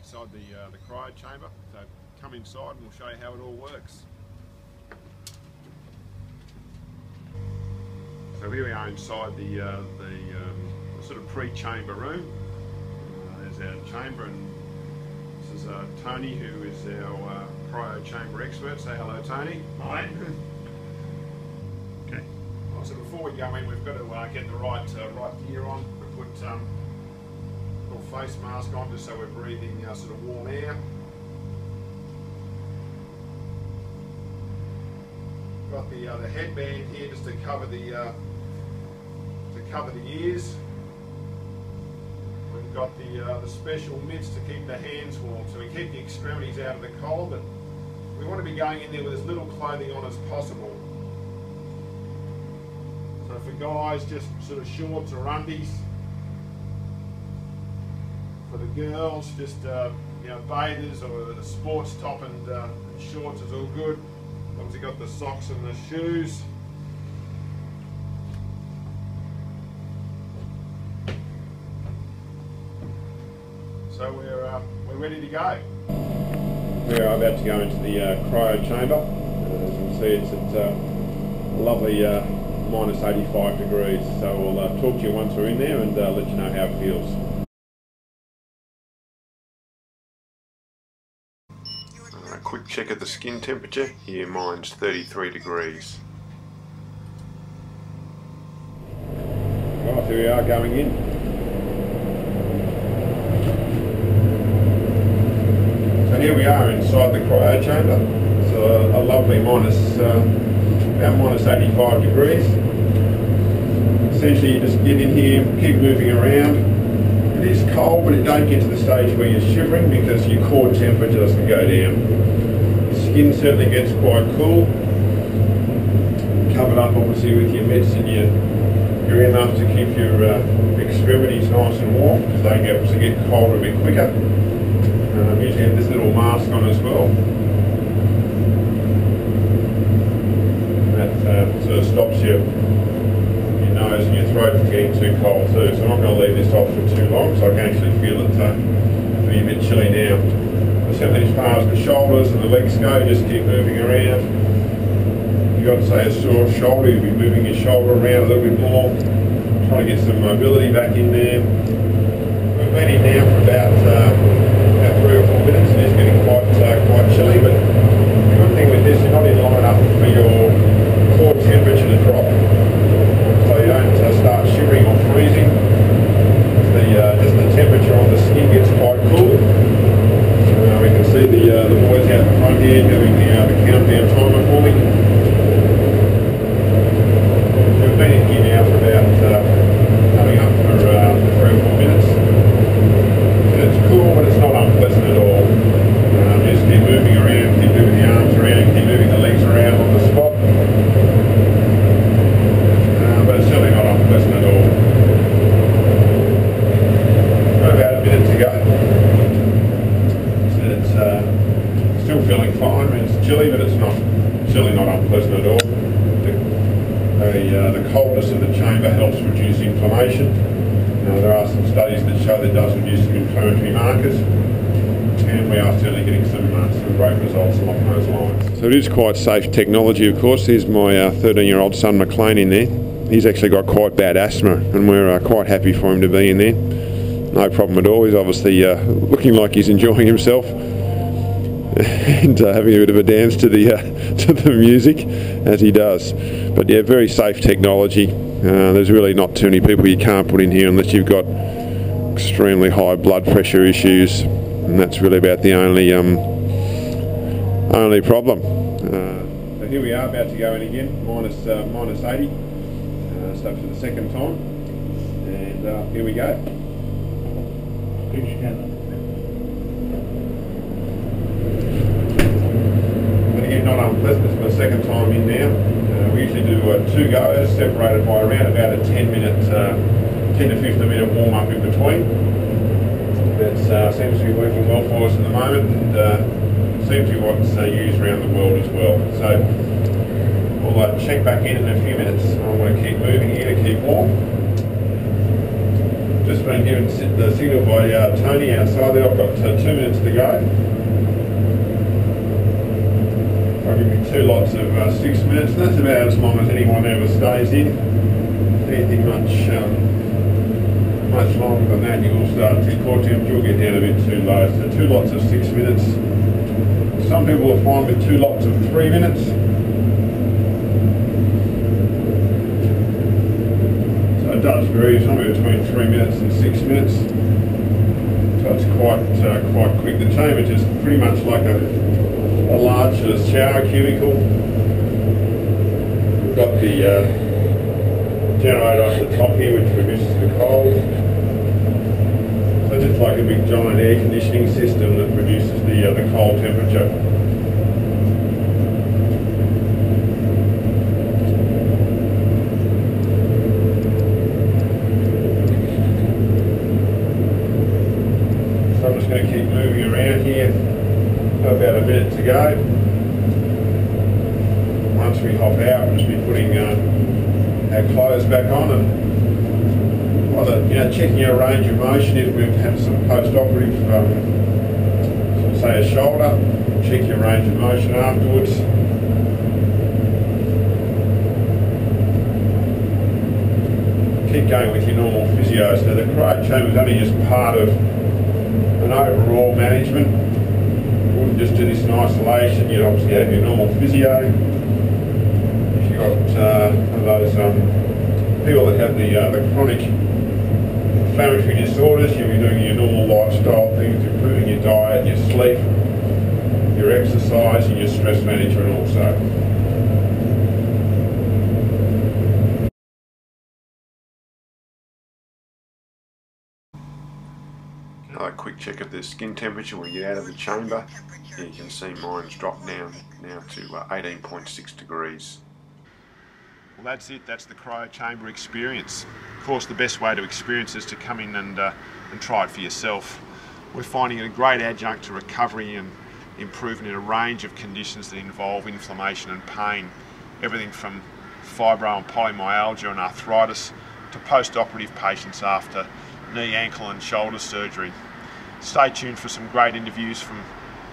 outside the cryo chamber, so come inside and we'll show you how it all works. So here we are inside the sort of pre-chamber room. There's our chamber, and this is Tony, who is our cryo chamber expert. Say hello, Tony. Hi. Okay. Well, so before we go in, we've got to get the right gear on. We put a little face mask on just so we're breathing sort of warm air. Got the headband here just to cover the ears. We've got the special mitts to keep the hands warm, so we keep the extremities out of the cold, but we want to be going in there with as little clothing on as possible. So for guys, just sort of shorts or undies. For the girls, just you know, bathers or a sports top and shorts is all good. Obviously got the socks and the shoes. So we're ready to go. We are about to go into the cryo chamber. As you can see, it's at a lovely minus 85 degrees. So we'll talk to you once we're in there and let you know how it feels. A quick check of the skin temperature. Here, mine's 33 degrees. Right, here we are going in. Here we are inside the cryo chamber. It's a lovely about minus 85 degrees. Essentially you just get in here, keep moving around. It is cold, but it don't get to the stage where you're shivering because your core temperature doesn't go down. The skin certainly gets quite cool. Covered up obviously with your mitts and your earmuffs to keep your extremities nice and warm, because they obviously get colder a bit quicker. Usually have this little mask on as well. That sort of stops your nose and your throat from getting too cold too. So I'm not going to leave this off for too long, so I can actually feel it be a bit chilly now. But certainly as far as the shoulders and the legs go, just keep moving around. If you've got, say, a sore shoulder, you'll be moving your shoulder around a little bit more, trying to get some mobility back in there. We've been in now for about 3 or 4 minutes. It is getting quite chilly, but the good thing with this, you're not in long enough for your core temperature to drop, so you don't start shivering or freezing. Just the temperature on the skin gets quite cool. We can see the boys out the front here doing the countdown timer for me. We've been in here now for about coming up for 3 or 4 minutes. It's cool, but it's not unpleasant at all. Just keep moving around, keep moving the arms around, keep moving the legs around on the spot. But it's certainly not unpleasant at all. About a minute to go. So it's still feeling fine. I mean, it's chilly, but it's certainly not unpleasant at all. The coldness of the chamber helps reduce inflammation. There are some studies that show that it does reduce some inflammatory markers, and we are certainly getting some great results along those lines. So it is quite safe technology, of course. Here's my 13-year-old son McLean in there. He's actually got quite bad asthma, and we're quite happy for him to be in there. No problem at all. He's obviously looking like he's enjoying himself and having a bit of a dance to the music as he does. But yeah, very safe technology. There's really not too many people you can't put in here unless you've got extremely high blood pressure issues, and that's really about the only problem. So here we are about to go in again, minus 80, so for the second time, and here we go. And again, not unpleasant. It's my second time in now. We usually do 2 goes, separated by around about a 10 to 15 minute warm up in between. That seems to be working well for us at the moment, and seems to be what's used around the world as well. So we'll check back in a few minutes. I want to keep moving here to keep warm. Just been given the signal by Tony outside there. I've got 2 minutes to go. I'll give me 2 lots of 6 minutes. That's about as long as anyone ever stays in. Anything much longer than that, you will start to core temperature will get down a bit too low. So 2 lots of 6 minutes. Some people will find with 2 lots of 3 minutes. So it does vary, somewhere between 3 minutes and 6 minutes. So it's quite quick. The chamber just pretty much like a large shower cubicle. We've got the generator on the top here which produces the cold. So just like a big giant air conditioning system that produces the cold temperature. So I'm just going to keep moving around here. About a minute to go. Once we hop out, we'll just be putting our clothes back on and checking our range of motion if we've had some post-operative, say a shoulder. Check your range of motion afterwards. Keep going with your normal physio. So the cryo chamber is only just part of an overall management. Wouldn't just do this in isolation. You'd obviously have your normal physio. If you've got those people that have the chronic inflammatory disorders, you'll be doing your normal lifestyle things, improving your diet, your sleep, your exercise, and your stress management also. Another quick check of the skin temperature when you get out of the chamber. Yeah, you can see mine's dropped down now to 18.6 degrees. Well, that's it. That's the Cryo Chamber experience. Of course, the best way to experience is to come in and try it for yourself. We're finding it a great adjunct to recovery and improvement in a range of conditions that involve inflammation and pain. Everything from fibro and polymyalgia and arthritis to post-operative patients after knee, ankle and shoulder surgery. Stay tuned for some great interviews from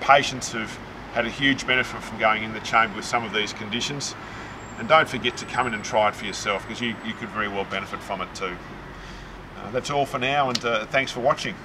patients who've had a huge benefit from going in the chamber with some of these conditions. And don't forget to come in and try it for yourself, because you could very well benefit from it too. That's all for now, and thanks for watching.